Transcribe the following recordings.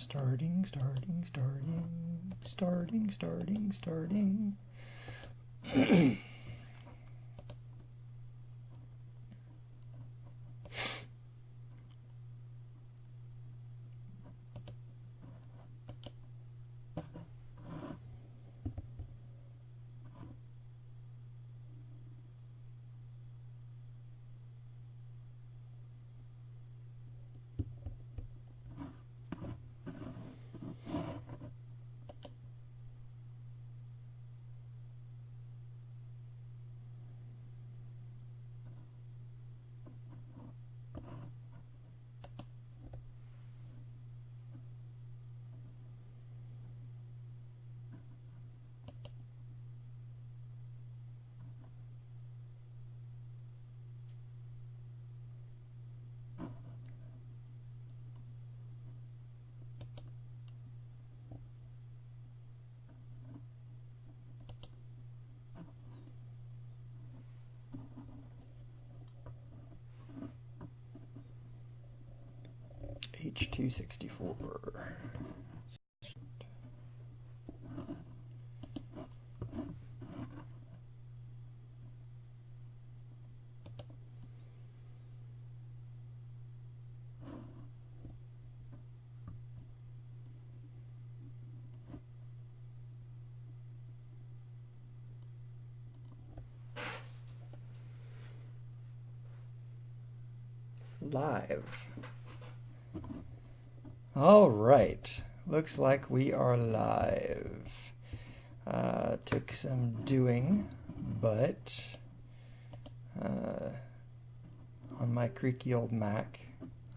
Starting. H264. Live. All right, looks like we are live. Took some doing, but on my creaky old Mac,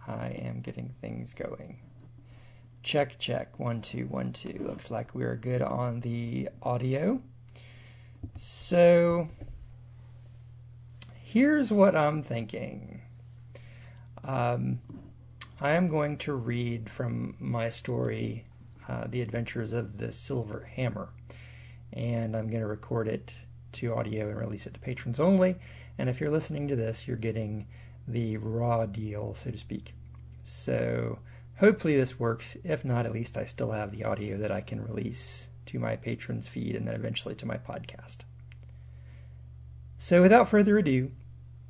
I am getting things going. Check, 1 2 1 2. Looks like we're good on the audio. So here's what I'm thinking. I am going to read from my story, The Adventures of the Silver Hammer, and I'm going to record it to audio and release it to patrons only, and if you're listening to this, you're getting the raw deal, so to speak. So hopefully this works. If not, at least I still have the audio that I can release to my patrons' feed and then eventually to my podcast. So without further ado,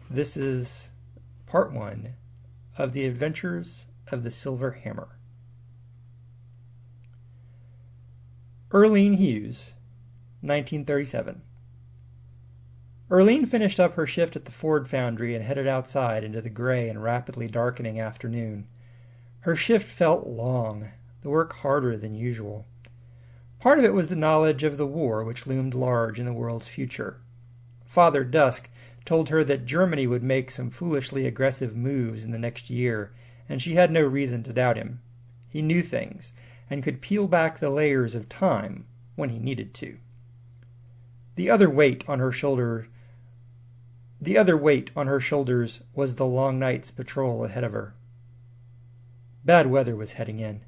this is part 1 of The Adventures of the Silver Hammer. Earlene Hughes, 1937. Earlene finished up her shift at the Ford foundry and headed outside into the gray and rapidly darkening afternoon. Her shift felt long, the work harder than usual. Part of it was the knowledge of the war which loomed large in the world's future. Father Dusk told her that Germany would make some foolishly aggressive moves in the next year, and she had no reason to doubt him. He knew things, and could peel back the layers of time when he needed to. The other weight on her shoulders was the long night's patrol ahead of her. Bad weather was heading in.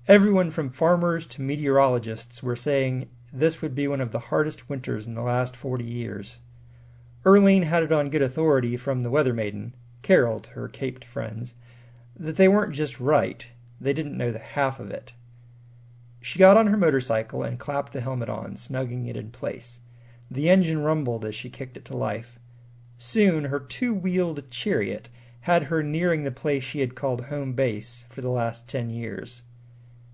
Everyone from farmers to meteorologists were saying this would be one of the hardest winters in the last 40 years. Earlene had it on good authority from the weather maiden, Carol to her caped friends, that they weren't just right, they didn't know the half of it. She got on her motorcycle and clapped the helmet on, snugging it in place. The engine rumbled as she kicked it to life. Soon her two-wheeled chariot had her nearing the place she had called home base for the last 10 years.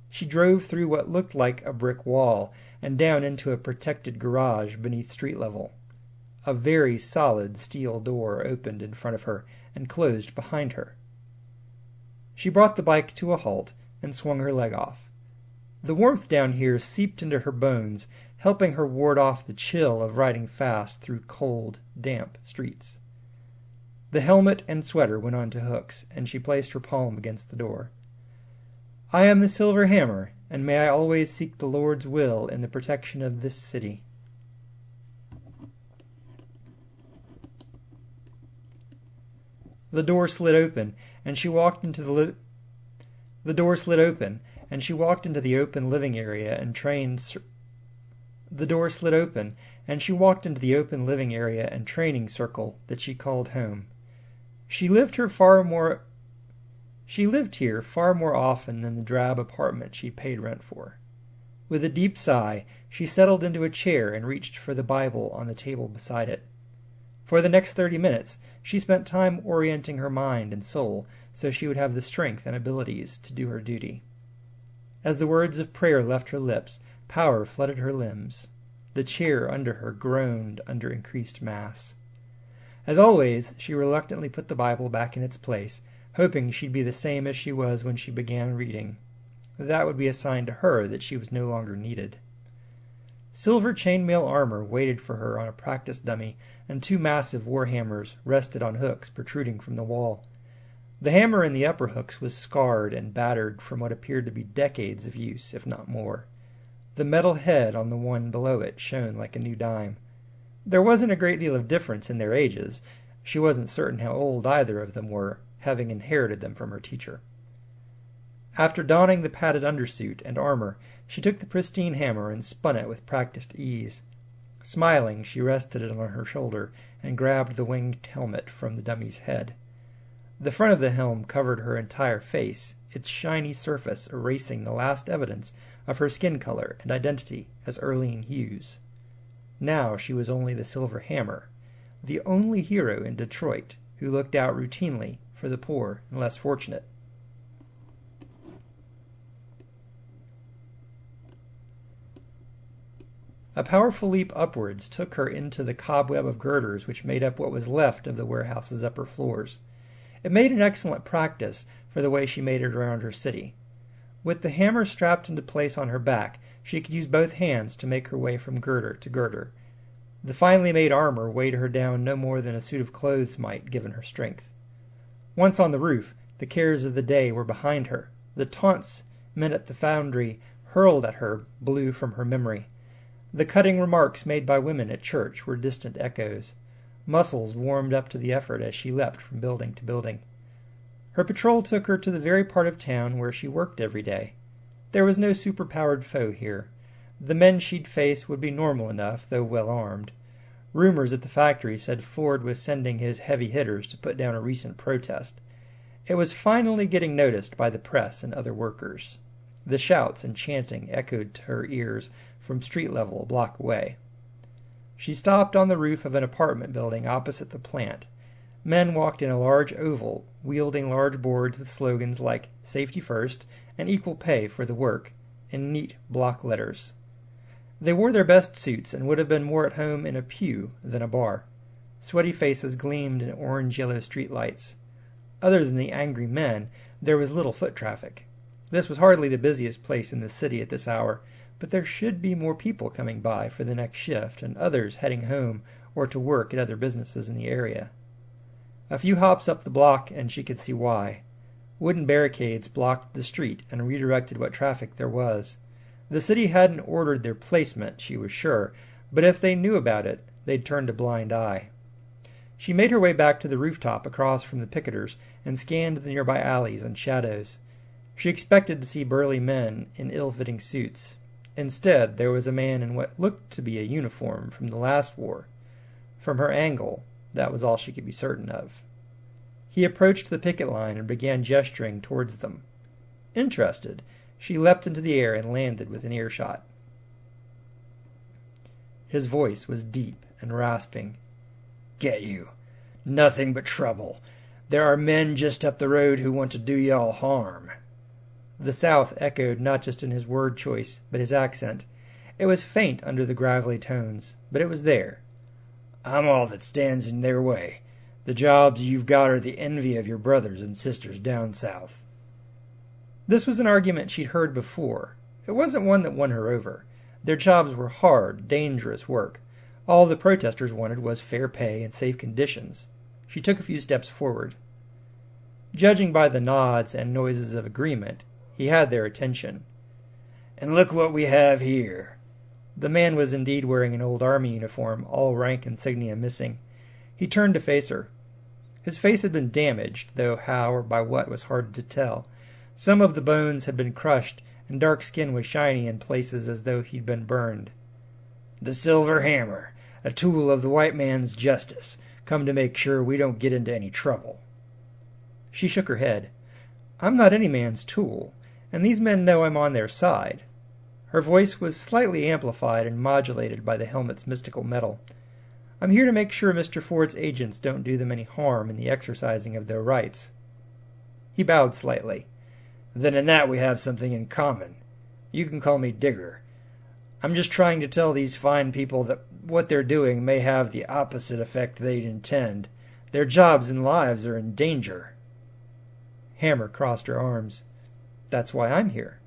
She drove through what looked like a brick wall and down into a protected garage beneath street level. A very solid steel door opened in front of her and closed behind her. She brought the bike to a halt and swung her leg off. The warmth down here seeped into her bones, helping her ward off the chill of riding fast through cold, damp streets. The helmet and sweater went on to hooks, and she placed her palm against the door. "I am the Silver Hammer, and may I always seek the Lord's will in the protection of this city." The door slid open, and she walked into the open living area and training circle that she called home. She lived her far more She lived here far more often than the drab apartment she paid rent for. With a deep sigh, she settled into a chair and reached for the Bible on the table beside it. For the next 30 minutes, she spent time orienting her mind and soul so she would have the strength and abilities to do her duty. As the words of prayer left her lips, power flooded her limbs. The chair under her groaned under increased mass. As always, she reluctantly put the Bible back in its place, hoping she'd be the same as she was when she began reading. That would be a sign to her that she was no longer needed. Silver chainmail armor waited for her on a practice dummy, and 2 massive war hammers rested on hooks protruding from the wall. The hammer in the upper hooks was scarred and battered from what appeared to be decades of use, if not more. The metal head on the one below it shone like a new dime. There wasn't a great deal of difference in their ages. She wasn't certain how old either of them were, having inherited them from her teacher. After donning the padded undersuit and armor, she took the pristine hammer and spun it with practiced ease. Smiling, she rested it on her shoulder and grabbed the winged helmet from the dummy's head. The front of the helm covered her entire face, its shiny surface erasing the last evidence of her skin color and identity as Earlene Hughes. Now she was only the Silver Hammer, the only hero in Detroit who looked out routinely for the poor and less fortunate. A powerful leap upwards took her into the cobweb of girders which made up what was left of the warehouse's upper floors. It made an excellent practice for the way she made it around her city. With the hammer strapped into place on her back, she could use both hands to make her way from girder to girder. The finely made armor weighed her down no more than a suit of clothes might, given her strength. Once on the roof, the cares of the day were behind her. The taunts men at the foundry hurled at her blew from her memory. The cutting remarks made by women at church were distant echoes. Muscles warmed up to the effort as she leapt from building to building. Her patrol took her to the very part of town where she worked every day. There was no superpowered foe here. The men she'd face would be normal enough, though well armed. Rumors at the factory said Ford was sending his heavy hitters to put down a recent protest. It was finally getting noticed by the press and other workers. The shouts and chanting echoed to her ears from street level a block away. She stopped on the roof of an apartment building opposite the plant. Men walked in a large oval, wielding large boards with slogans like "Safety First" and "Equal Pay for the Work" in neat block letters. They wore their best suits and would have been more at home in a pew than a bar. Sweaty faces gleamed in orange-yellow streetlights. Other than the angry men, there was little foot traffic. This was hardly the busiest place in the city at this hour, but there should be more people coming by for the next shift and others heading home or to work at other businesses in the area. A few hops up the block and she could see why. Wooden barricades blocked the street and redirected what traffic there was. The city hadn't ordered their placement, she was sure, but if they knew about it, they'd turned a blind eye. She made her way back to the rooftop across from the picketers and scanned the nearby alleys and shadows. She expected to see burly men in ill-fitting suits. Instead, there was a man in what looked to be a uniform from the last war. From her angle, that was all she could be certain of. He approached the picket line and began gesturing towards them. Interested, she leapt into the air and landed within earshot. His voice was deep and rasping. "Get you. Nothing but trouble. There are men just up the road who want to do y'all harm." The South echoed not just in his word choice, but his accent. It was faint under the gravelly tones, but it was there. "I'm all that stands in their way. The jobs you've got are the envy of your brothers and sisters down south." This was an argument she'd heard before. It wasn't one that won her over. Their jobs were hard, dangerous work. All the protesters wanted was fair pay and safe conditions. She took a few steps forward. Judging by the nods and noises of agreement, he had their attention. "And look what we have here." The man was indeed wearing an old army uniform, all rank insignia missing. He turned to face her. His face had been damaged, though how or by what was hard to tell. Some of the bones had been crushed, and dark skin was shiny in places as though he'd been burned. "The Silver Hammer, a tool of the white man's justice, come to make sure we don't get into any trouble." She shook her head. I'm not any man's tool, and these men know I'm on their side. Her voice was slightly amplified and modulated by the helmet's mystical metal. I'm here to make sure Mr. Ford's agents don't do them any harm in the exercising of their rights. He bowed slightly. Then in that we have something in common. You can call me Digger. I'm just trying to tell these fine people that what they're doing may have the opposite effect they'd intend. Their jobs and lives are in danger. Hammer crossed her arms. That's why I'm here.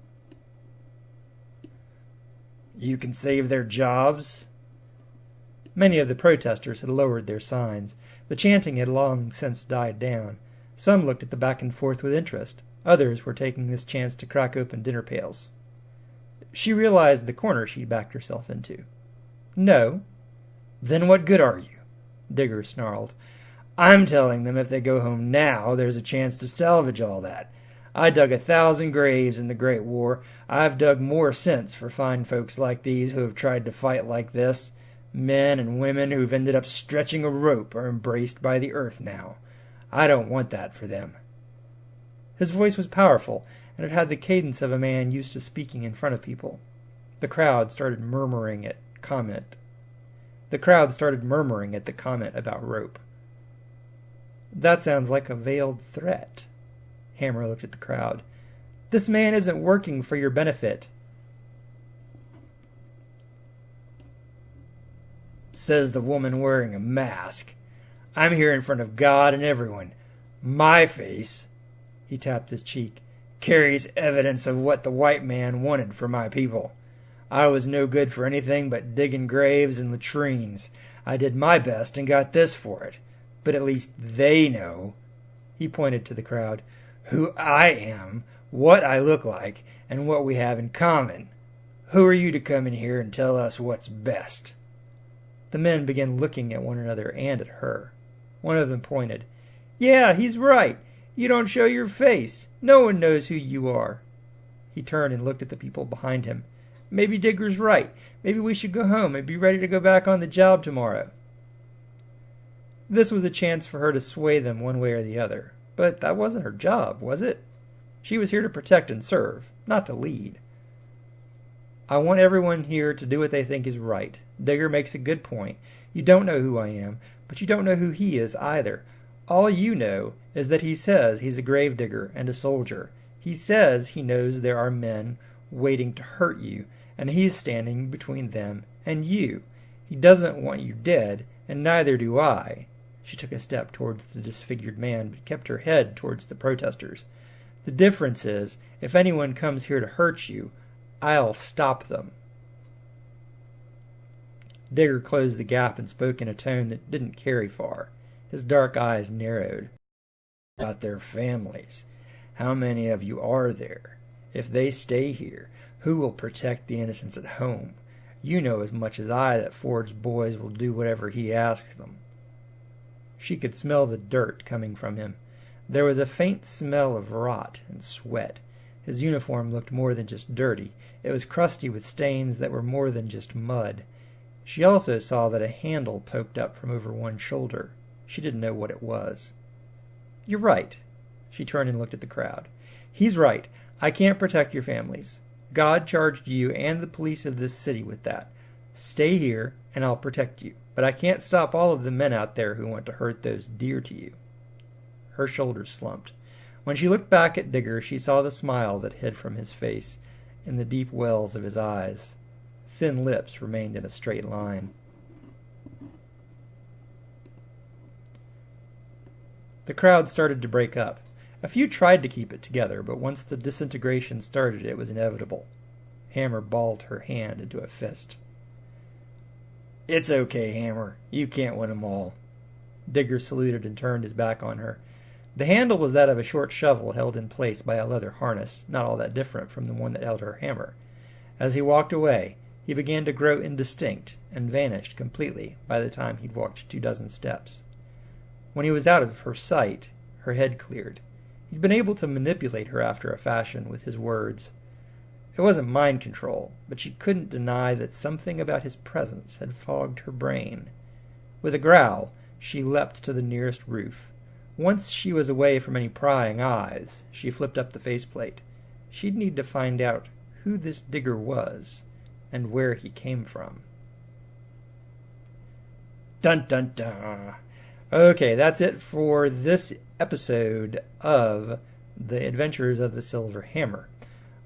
You can save their jobs? Many of the protesters had lowered their signs. The chanting had long since died down. Some looked at the back and forth with interest. Others were taking this chance to crack open dinner pails. She realized the corner she'd backed herself into. No. Then what good are you? Digger snarled. I'm telling them if they go home now, there's a chance to salvage all that. I dug 1,000 graves in the Great War. I've dug more since for fine folks like these who have tried to fight like this. Men and women who've ended up stretching a rope are embraced by the earth now. I don't want that for them. His voice was powerful, and it had the cadence of a man used to speaking in front of people. The crowd started murmuring at the comment about rope. That sounds like a veiled threat. Hammer looked at the crowd. This man isn't working for your benefit. Says the woman wearing a mask. I'm here in front of God and everyone. My face, he tapped his cheek, carries evidence of what the white man wanted for my people. I was no good for anything but digging graves and latrines. I did my best and got this for it. But at least they know, he pointed to the crowd, who I am, what I look like, and what we have in common. Who are you to come in here and tell us what's best? The men began looking at one another and at her. One of them pointed. Yeah, he's right. You don't show your face. No one knows who you are. He turned and looked at the people behind him. Maybe Digger's right. Maybe we should go home and be ready to go back on the job tomorrow. This was a chance for her to sway them one way or the other. But that wasn't her job, was it? She was here to protect and serve, not to lead. I want everyone here to do what they think is right. Digger makes a good point. You don't know who I am, but you don't know who he is either. All you know is that he says he's a gravedigger and a soldier. He says he knows there are men waiting to hurt you, and he's standing between them and you. He doesn't want you dead, and neither do I. She took a step towards the disfigured man, but kept her head towards the protesters. The difference is, if anyone comes here to hurt you, I'll stop them. Digger closed the gap and spoke in a tone that didn't carry far. His dark eyes narrowed. About their families. How many of you are there? If they stay here, who will protect the innocents at home? You know as much as I that Ford's boys will do whatever he asks them. She could smell the dirt coming from him. There was a faint smell of rot and sweat. His uniform looked more than just dirty. It was crusty with stains that were more than just mud. She also saw that a handle poked up from over one shoulder. She didn't know what it was. You're right. She turned and looked at the crowd. He's right. I can't protect your families. God charged you and the police of this city with that. Stay here, and I'll protect you. But I can't stop all of the men out there who want to hurt those dear to you. Her shoulders slumped. When she looked back at Digger, she saw the smile that hid from his face in the deep wells of his eyes. Thin lips remained in a straight line. The crowd started to break up. A few tried to keep it together, but once the disintegration started, it was inevitable. Hammer balled her hand into a fist. It's okay, Hammer. You can't win 'em all. Digger saluted and turned his back on her. The handle was that of a short shovel held in place by a leather harness, not all that different from the one that held her hammer. As he walked away, he began to grow indistinct and vanished completely by the time he'd walked 24 steps. When he was out of her sight, her head cleared. He'd been able to manipulate her after a fashion with his words. It wasn't mind control, but she couldn't deny that something about his presence had fogged her brain. With a growl, she leapt to the nearest roof. Once she was away from any prying eyes, she flipped up the faceplate. She'd need to find out who this digger was and where he came from. Dun dun dun. Okay, that's it for this episode of The Adventures of the Silver Hammer.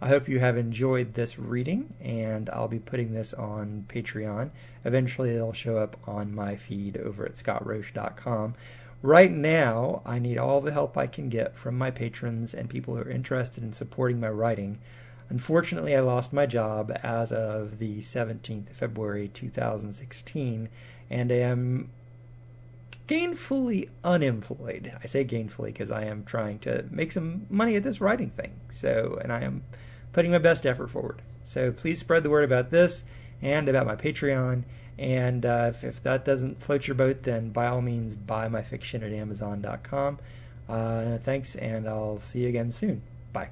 I hope you have enjoyed this reading, and I'll be putting this on Patreon. Eventually it'll show up on my feed over at scottroche.com. Right now, I need all the help I can get from my patrons and people who are interested in supporting my writing. Unfortunately, I lost my job as of the 17th of February 2016, and I am gainfully unemployed. I say gainfully because I am trying to make some money at this writing thing. And I am putting my best effort forward. So please spread the word about this and about my Patreon. And if that doesn't float your boat, then by all means buy my fiction at Amazon.com. Thanks, and I'll see you again soon. Bye.